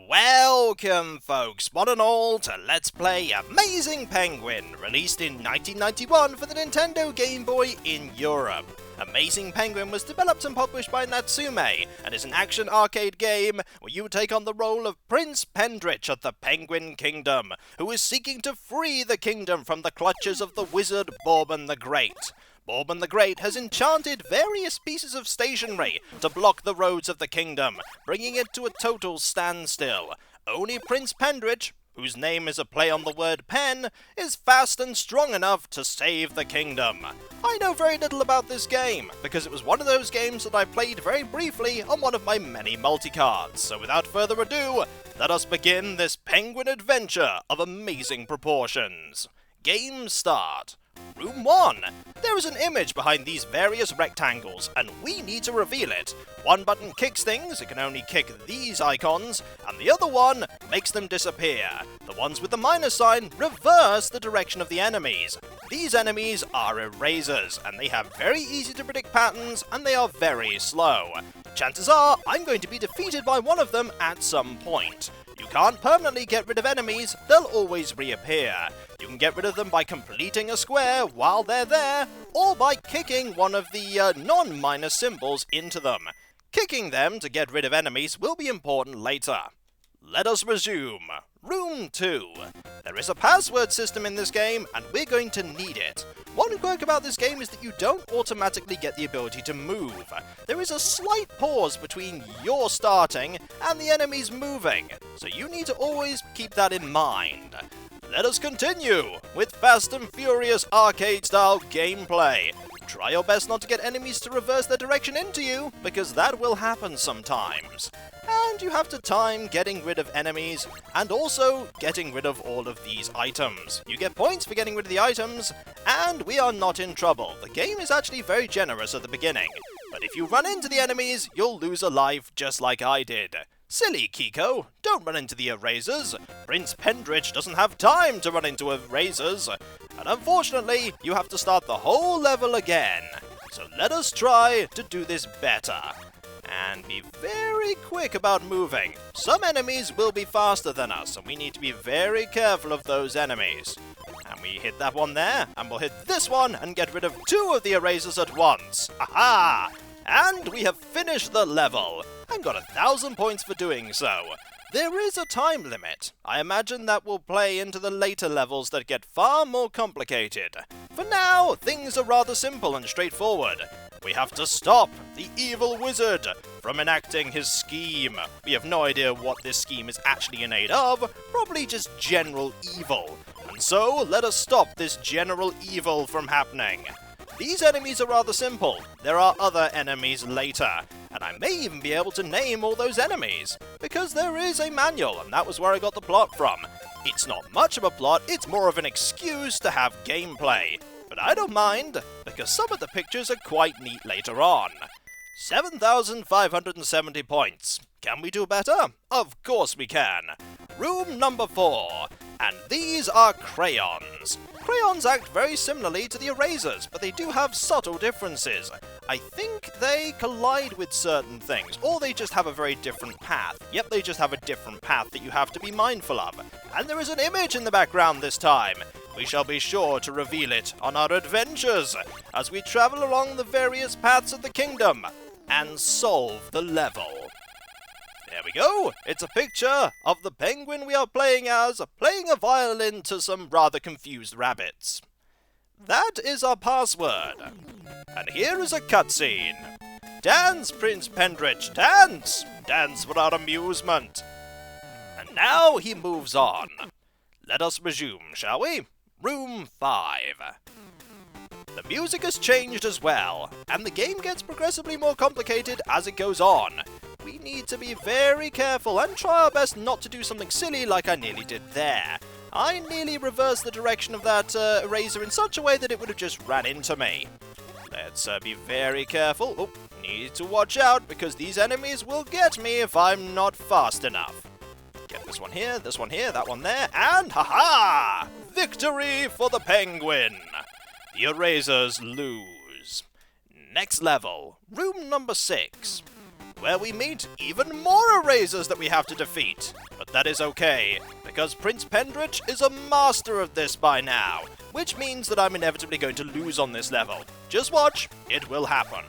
Welcome, folks, one and all, to Let's Play Amazing Penguin, released in 1991 for the Nintendo Game Boy in Europe. Amazing Penguin was developed and published by Natsume, and is an action arcade game where you take on the role of Prince Pendrich of the Penguin Kingdom, who is seeking to free the kingdom from the clutches of the wizard Borbon the Great. Borbon the Great has enchanted various pieces of stationery to block the roads of the kingdom, bringing it to a total standstill. Only Prince Pendrich, whose name is a play on the word pen, is fast and strong enough to save the kingdom. I know very little about this game, because it was one of those games that I played very briefly on one of my many multicards, so without further ado, let us begin this penguin adventure of amazing proportions. Game start. Room 1. There is an image behind these various rectangles, and we need to reveal it. One button kicks things, it can only kick these icons, and the other one makes them disappear. The ones with the minus sign reverse the direction of the enemies. These enemies are erasers, and they have very easy to predict patterns, and they are very slow. Chances are I'm going to be defeated by one of them at some point. You can't permanently get rid of enemies, they'll always reappear. You can get rid of them by completing a square while they're there, or by kicking one of the non-minus symbols into them. Kicking them to get rid of enemies will be important later. Let us resume. Room 2. There is a password system in this game, and we're going to need it. One quirk about this game is that you don't automatically get the ability to move. There is a slight pause between your starting and the enemies moving, so you need to always keep that in mind. Let us continue with Fast and Furious arcade-style gameplay. Try your best not to get enemies to reverse their direction into you, because that will happen sometimes. And you have to time getting rid of enemies, and also getting rid of all of these items. You get points for getting rid of the items, and we are not in trouble. The game is actually very generous at the beginning. But if you run into the enemies, you'll lose a life just like I did. Silly Kiko, don't run into the erasers. Prince Pendrich doesn't have time to run into erasers. And unfortunately, you have to start the whole level again. So let us try to do this better. And be very quick about moving. Some enemies will be faster than us, and we need to be very careful of those enemies. And we hit that one there, and we'll hit this one and get rid of 2 of the erasers at once. Aha! And we have finished the level, and got 1,000 points for doing so. There is a time limit. I imagine that will play into the later levels that get far more complicated. For now, things are rather simple and straightforward. We have to stop the evil wizard from enacting his scheme. We have no idea what this scheme is actually in aid of, probably just general evil. And so, let us stop this general evil from happening. These enemies are rather simple. There are other enemies later, and I may even be able to name all those enemies, because there is a manual, and that was where I got the plot from. It's not much of a plot, it's more of an excuse to have gameplay. But I don't mind, because some of the pictures are quite neat later on. 7,570 points. Can we do better? Of course we can. Room number 4. And these are crayons. Crayons act very similarly to the erasers, but they do have subtle differences. I think they collide with certain things, or they just have a very different path. Yep, they just have a different path that you have to be mindful of. And there is an image in the background this time. We shall be sure to reveal it on our adventures, as we travel along the various paths of the kingdom, and solve the level. There we go! It's a picture of the penguin we are playing as, playing a violin to some rather confused rabbits. That is our password. And here is a cutscene. Dance, Prince Pendrich, dance! Dance for our amusement. And now he moves on. Let us resume, shall we? Room 5. The music has changed as well, and the game gets progressively more complicated as it goes on. We need to be very careful and try our best not to do something silly like I nearly did there. I nearly reversed the direction of that eraser in such a way that it would have just ran into me. Let's be very careful. Oh, need to watch out, because these enemies will get me if I'm not fast enough. Get this one here, that one there, and ha-ha! Victory for the penguin! The erasers lose. Next level, room number 6. where we meet even more erasers that we have to defeat. that is okay, because Prince Pendrich is a master of this by now, which means that I'm inevitably going to lose on this level. Just watch, it will happen.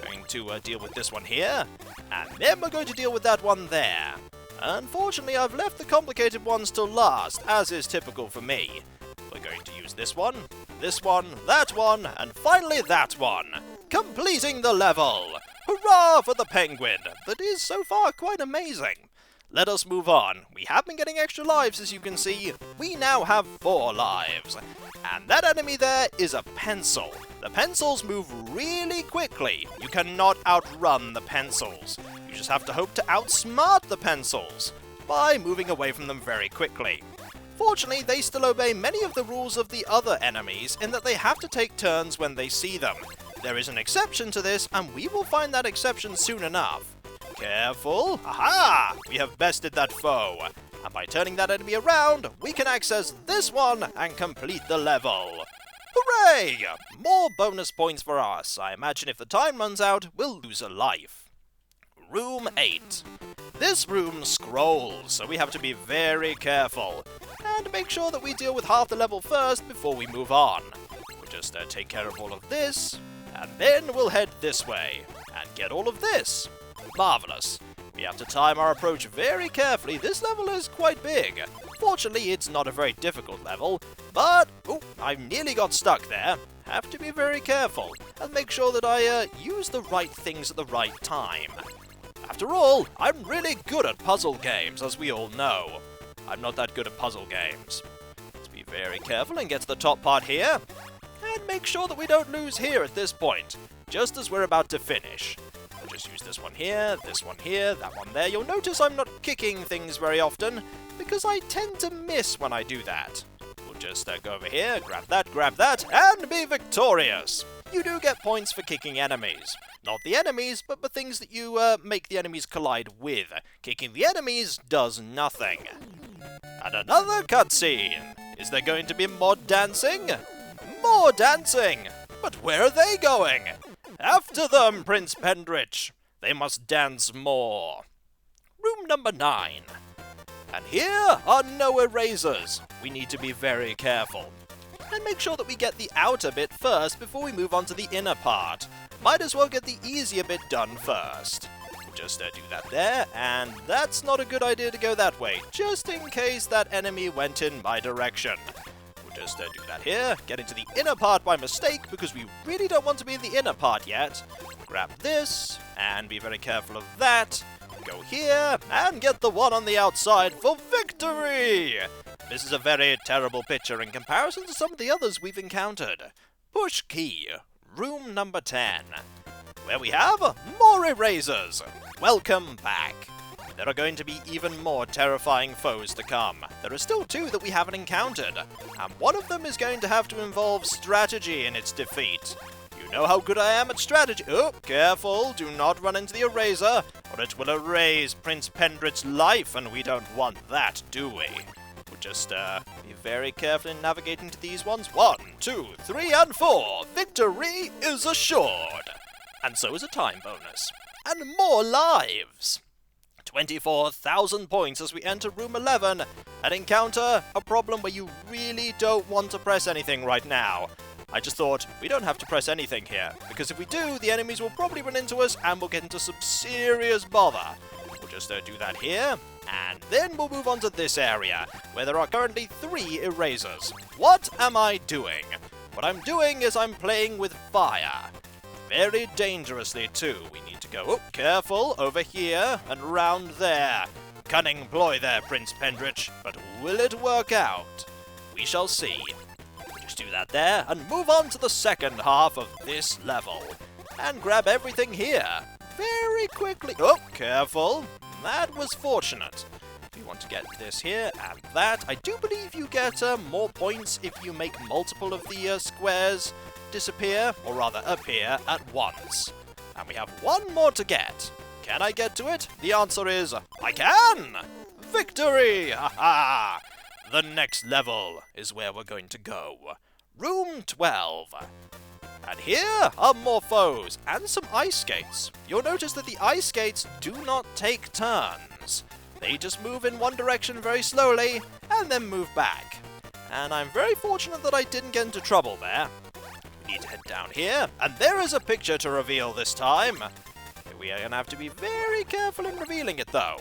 Going to deal with this one here, and then we're going to deal with that one there. Unfortunately, I've left the complicated ones till last, as is typical for me. We're going to use this one, that one, and finally that one. Completing the level! Hurrah for the penguin! That is so far quite amazing. Let us move on. We have been getting extra lives, as you can see. We now have 4 lives. And that enemy there is a pencil. The pencils move really quickly. You cannot outrun the pencils. You just have to hope to outsmart the pencils by moving away from them very quickly. Fortunately, they still obey many of the rules of the other enemies in that they have to take turns when they see them. There is an exception to this, and we will find that exception soon enough. Careful! Aha! We have bested that foe. And by turning that enemy around, we can access this one and complete the level. Hooray! More bonus points for us. I imagine if the time runs out, we'll lose a life. Room 8. This room scrolls, so we have to be very careful. And make sure that we deal with half the level first before we move on. We'll just take care of all of this, and then we'll head this way, and get all of this. Marvelous. We have to time our approach very carefully. This level is quite big. Fortunately, it's not a very difficult level, but I nearly got stuck there. Have to be very careful, and make sure that I use the right things at the right time. After all, I'm really good at puzzle games, as we all know. I'm not that good at puzzle games. Let's be very careful and get to the top part here, and make sure that we don't lose here at this point, just as we're about to finish. We'll just use this one here, that one there. You'll notice I'm not kicking things very often, because I tend to miss when I do that. We'll just go over here, grab that, and be victorious! You do get points for kicking enemies. Not the enemies, but the things that you make the enemies collide with. Kicking the enemies does nothing. And another cutscene! Is there going to be more dancing? More dancing! But where are they going? After them, Prince Pendrich! They must dance more. Room number 9. And here are no erasers. We need to be very careful. And make sure that we get the outer bit first before we move on to the inner part. Might as well get the easier bit done first. We'll just do that there, and that's not a good idea to go that way, just in case that enemy went in my direction. We'll just do that here, get into the inner part by mistake, because we really don't want to be in the inner part yet. Grab this, and be very careful of that. Go here, and get the one on the outside for victory! This is a very terrible picture in comparison to some of the others we've encountered. Push key, room number 10, where we have more erasers. Welcome back. There are going to be even more terrifying foes to come. There are still 2 that we haven't encountered, and one of them is going to have to involve strategy in its defeat. You know how good I am at strategy. Oh, careful, do not run into the eraser, or it will erase Prince Pendrich's life, and we don't want that, do we? We'll just be very careful in navigating to these ones. 1, 2, 3, and 4. Victory is assured. And so is a time bonus. And more lives. 24,000 points as we enter room 11 and encounter a problem where you really don't want to press anything right now. I just thought, we don't have to press anything here, because if we do, the enemies will probably run into us and we'll get into some serious bother. We'll just do that here, and then we'll move on to this area, where there are currently 3 erasers. What am I doing? What I'm doing is I'm playing with fire. Very dangerously, too. We need to go, careful, over here and round there. Cunning ploy there, Prince Pendrich, but will it work out? We shall see. Just do that there, and move on to the second half of this level. And grab everything here. Very quickly. Oh, careful. That was fortunate. We want to get this here and that. I do believe you get more points if you make multiple of the squares disappear, or rather appear, at once. And we have 1 more to get. Can I get to it? The answer is, I can! Victory! Ha-ha! The next level is where we're going to go. Room 12. And here are more foes, and some ice skates. You'll notice that the ice skates do not take turns. They just move in one direction very slowly, and then move back. And I'm very fortunate that I didn't get into trouble there. We need to head down here, and there is a picture to reveal this time. We are going to have to be very careful in revealing it, though.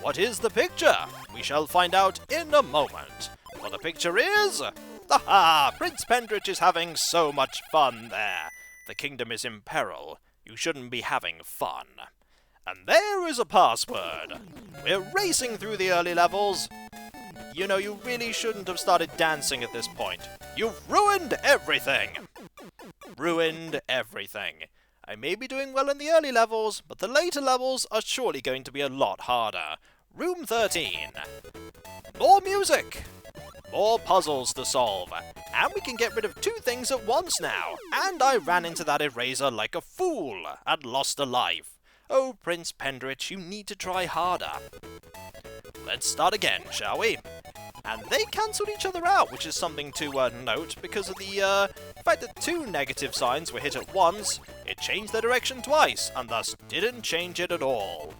What is the picture? We shall find out in a moment. For the picture is... Aha! Prince Pendrich is having so much fun there. The kingdom is in peril. You shouldn't be having fun. And there is a password. We're racing through the early levels. You know, you really shouldn't have started dancing at this point. You've ruined everything! Ruined everything. I may be doing well in the early levels, but the later levels are surely going to be a lot harder. Room 13. More music! More puzzles to solve. And we can get rid of 2 things at once now. And I ran into that eraser like a fool and lost a life. Oh, Prince Pendrich, you need to try harder. Let's start again, shall we? And they cancelled each other out, which is something to note, because of the fact that 2 negative signs were hit at once, it changed their direction twice, and thus didn't change it at all.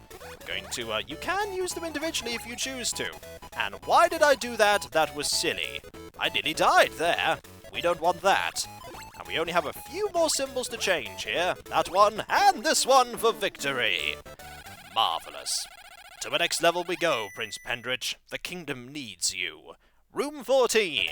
You can use them individually if you choose to. And why did I do that? That was silly. I nearly died there. We don't want that. And we only have a few more symbols to change here. That one, and this one for victory. Marvellous. To the next level we go, Prince Pendrich. The kingdom needs you. Room 14.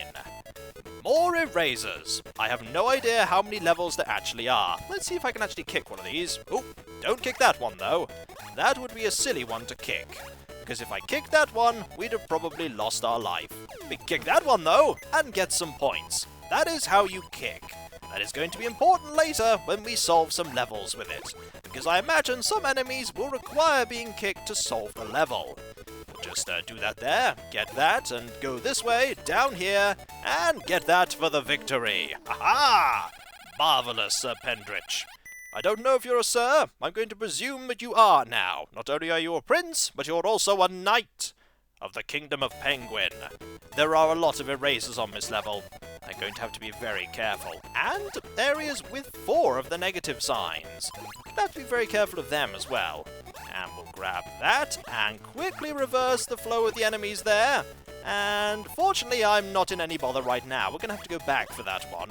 More erasers. I have no idea how many levels there actually are. Let's see if I can actually kick one of these. Oh, don't kick that one, though. That would be a silly one to kick. Because if I kicked that one, we'd have probably lost our life. We kick that one, though, and get some points. That is how you kick. That is going to be important later when we solve some levels with it. Because I imagine some enemies will require being kicked to solve the level. Just do that there, get that, and go this way, down here, and get that for the victory. Aha! Marvellous, Sir Pendrich. I don't know if you're a sir. I'm going to presume that you are now. Not only are you a prince, but you're also a knight of the Kingdom of Penguin. There are a lot of erasers on this level. I'm going to have to be very careful. And areas with 4 of the negative signs. Gonna have to be very careful of them as well. And we'll grab that and quickly reverse the flow of the enemies there. And fortunately, I'm not in any bother right now. We're going to have to go back for that one.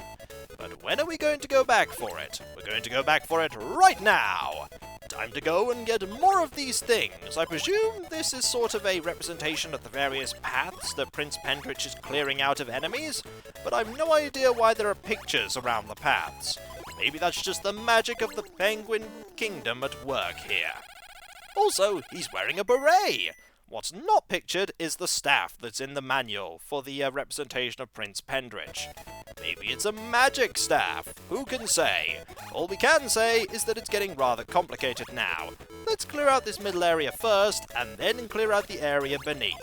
But when are we going to go back for it? We're going to go back for it right now. Time to go and get more of these things. I presume this is sort of a representation of the various paths that Prince Pendrich is clearing out of enemies, but I've no idea why there are pictures around the paths. Maybe that's just the magic of the Penguin Kingdom at work here. Also, he's wearing a beret. What's not pictured is the staff that's in the manual for the representation of Prince Pendrich. Maybe it's a magic staff. Who can say? All we can say is that it's getting rather complicated now. Let's clear out this middle area first, and then clear out the area beneath.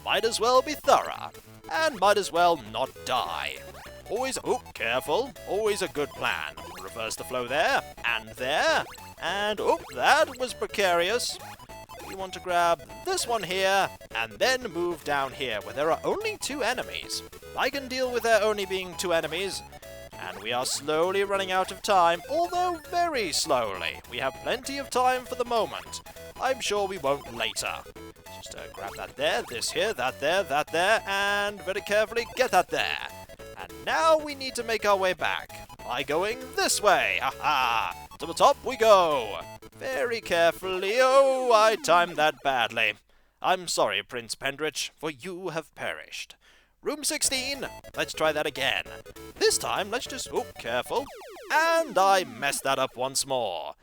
Might as well be thorough, and might as well not die. Always, oh, careful, always a good plan. Reverse the flow there, and oh, that was precarious. We want to grab this one here, and then move down here, where there are only 2 enemies. I can deal with there only being 2 enemies, and we are slowly running out of time, although very slowly. We have plenty of time for the moment. I'm sure we won't later. Just grab that there, this here, that there, and very carefully get that there. And now we need to make our way back by going this way. Ha-ha! To the top we go. Very carefully. Oh, I timed that badly. I'm sorry, Prince Pendrich, for you have perished. Room 16. Let's try that again. This time, let's just... Oh, careful. And I messed that up once more.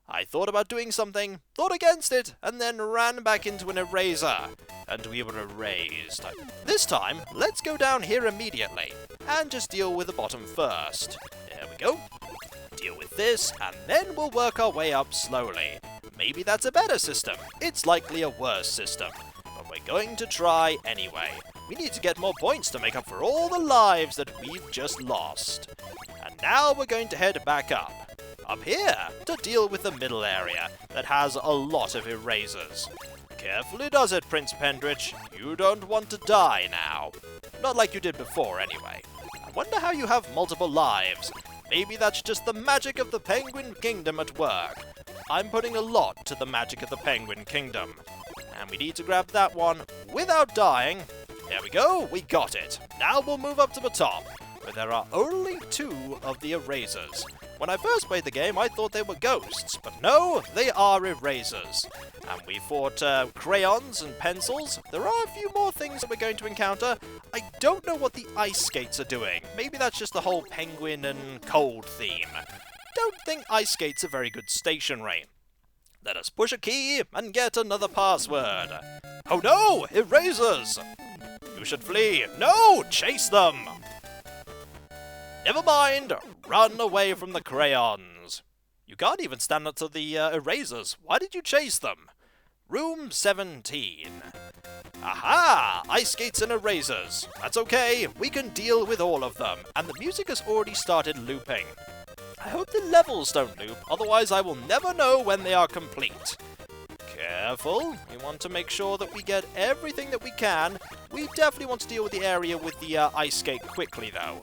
I thought about doing something, thought against it, and then ran back into an eraser. And we were erased. This time, let's go down here immediately, and just deal with the bottom first. There we go. Deal with this, and then we'll work our way up slowly. Maybe that's a better system. It's likely a worse system. But we're going to try anyway. We need to get more points to make up for all the lives that we've just lost. And now we're going to head back up. Up here, to deal with the middle area that has a lot of erasers. Carefully does it, Prince Pendrich. You don't want to die now. Not like you did before, anyway. I wonder how you have multiple lives. Maybe that's just the magic of the Penguin Kingdom at work. I'm putting a lot to the magic of the Penguin Kingdom. And we need to grab that one without dying. There we go, we got it. Now we'll move up to the top, where there are only 2 of the erasers. When I first played the game, I thought they were ghosts, but no, they are erasers. And we fought crayons and pencils. There are a few more things that we're going to encounter. I don't know what the ice skates are doing. Maybe that's just the whole penguin and cold theme. Don't think ice skates are very good stationary. Let us push a key and get another password. Oh no! Erasers! You should flee. No! Chase them! Never mind! Run away from the crayons. You can't even stand up to the erasers. Why did you chase them? Room 17. Aha! Ice skates and erasers. That's okay. We can deal with all of them. And the music has already started looping. I hope the levels don't loop, otherwise I will never know when they are complete. Careful, we want to make sure that we get everything that we can. We definitely want to deal with the area with the ice skate quickly though.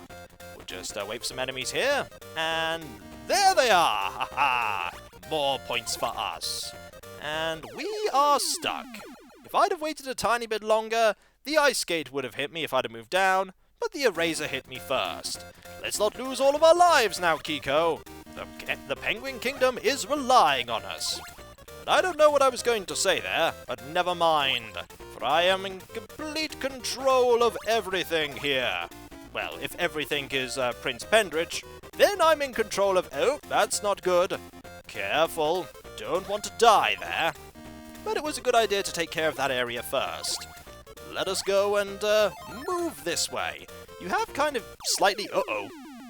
We'll just wait for some enemies here, and there they are! Haha! More points for us. And we are stuck. If I'd have waited a tiny bit longer, the ice skate would have hit me if I'd have moved down, but the eraser hit me first. Let's not lose all of our lives now, Kiko. The Penguin Kingdom is relying on us. And I don't know what I was going to say there, but never mind, for I am in complete control of everything here. Well, if everything is Prince Pendrich, then I'm in control of... Oh, that's not good. Careful, don't want to die there. But it was a good idea to take care of that area first. Let us go and move this way. You have kind of slightly... Uh-oh.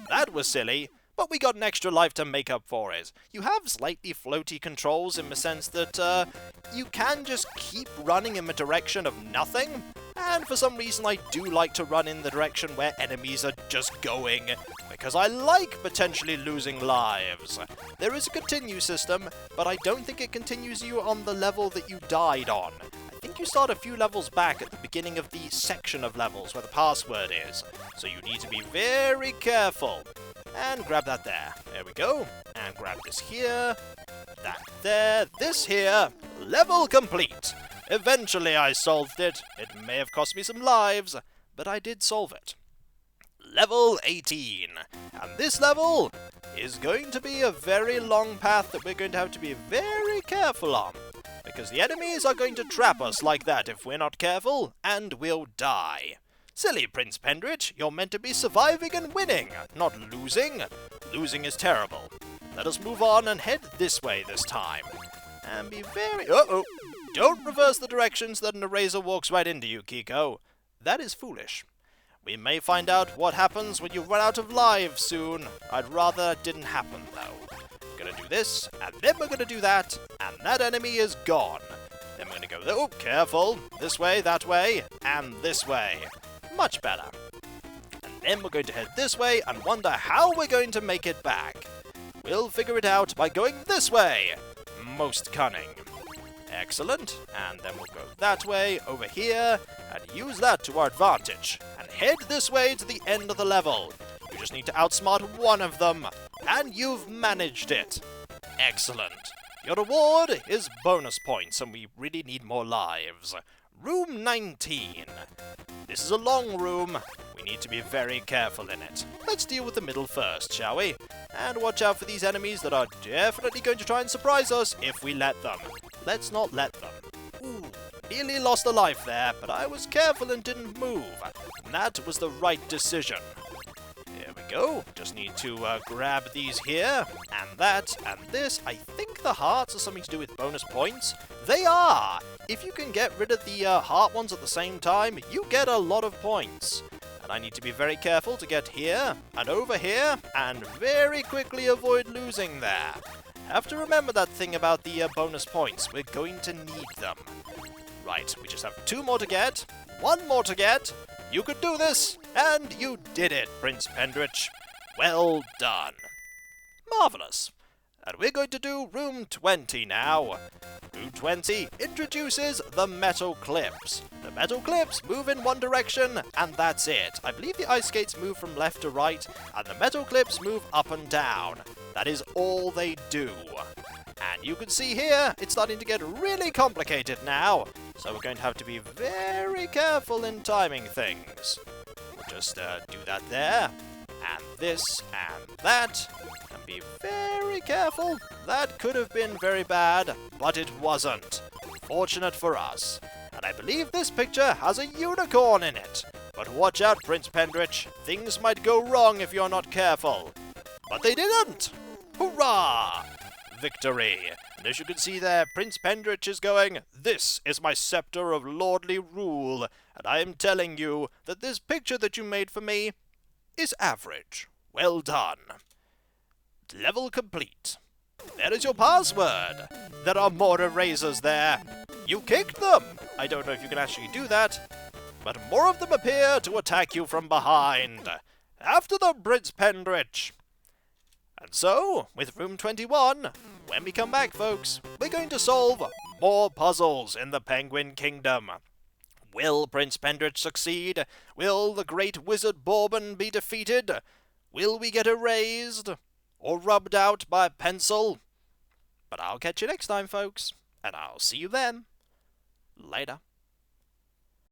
That was silly, but we got an extra life to make up for it. You have slightly floaty controls in the sense that you can just keep running in the direction of nothing. And for some reason I do like to run in the direction where enemies are just going, because I like potentially losing lives. There is a continue system, but I don't think it continues you on the level that you died on. I think you start a few levels back at the beginning of the section of levels where the password is, so you need to be very careful. And grab that there. There we go. And grab this here, that there, this here. Level complete! Eventually I solved it. It may have cost me some lives, but I did solve it. Level 18. And this level is going to be a very long path that we're going to have to be very careful on, because the enemies are going to trap us like that if we're not careful, and we'll die. Silly Prince Pendrich, you're meant to be surviving and winning, not losing. Losing is terrible. Let us move on and head this way this time. And be very... Uh-oh! Don't reverse the directions that an eraser walks right into you, Kiko. That is foolish. We may find out what happens when you run out of lives soon. I'd rather it didn't happen, though. We're gonna do this, and then we're gonna do that, and that enemy is gone. Then we're gonna go... Oh, careful! This way, that way, and this way. Much better. And then we're going to head this way and wonder how we're going to make it back. We'll figure it out by going this way. Most cunning. Excellent. And then we'll go that way, over here, and use that to our advantage. And head this way to the end of the level. You just need to outsmart one of them, and you've managed it. Excellent. Your reward is bonus points, and we really need more lives. Room 19. This is a long room. We need to be very careful in it. Let's deal with the middle first, shall we? And watch out for these enemies that are definitely going to try and surprise us if we let them. Let's not let them. Ooh, nearly lost a life there, but I was careful and didn't move. And that was the right decision. There we go. Just need to grab these here, and that, and this. I think the hearts are something to do with bonus points. They are! If you can get rid of the heart ones at the same time, you get a lot of points. And I need to be very careful to get here, and over here, and very quickly avoid losing there. Have to remember that thing about the bonus points. We're going to need them. Right, we just have 2 more to get, 1 more to get. You could do this, and you did it, Prince Pendrich. Well done. Marvellous. And we're going to do room 20 now. Room 20 introduces the metal clips. The metal clips move in one direction, and that's it. I believe the ice skates move from left to right, and the metal clips move up and down. That is all they do. And you can see here, it's starting to get really complicated now. so we're going to have to be very careful in timing things. We'll just do that there, and this, and that, and be very careful. That could have been very bad, but it wasn't. Fortunate for us. And I believe this picture has a unicorn in it. But watch out, Prince Pendrich. Things might go wrong if you're not careful. But they didn't! Hurrah! Victory! And as you can see there, Prince Pendrich is going, "This is my scepter of lordly rule, and I am telling you that this picture that you made for me is average. Well done. Level complete. There is your password. There are more erasers there. You kicked them! I don't know if you can actually do that, but more of them appear to attack you from behind. After them, Prince Pendrich! And so, with room 21, when we come back, folks, we're going to solve more puzzles in the Penguin Kingdom. Will Prince Pendrich succeed? Will the great wizard Borbon be defeated? Will we get erased? Or rubbed out by a pencil? But I'll catch you next time, folks, and I'll see you then. Later.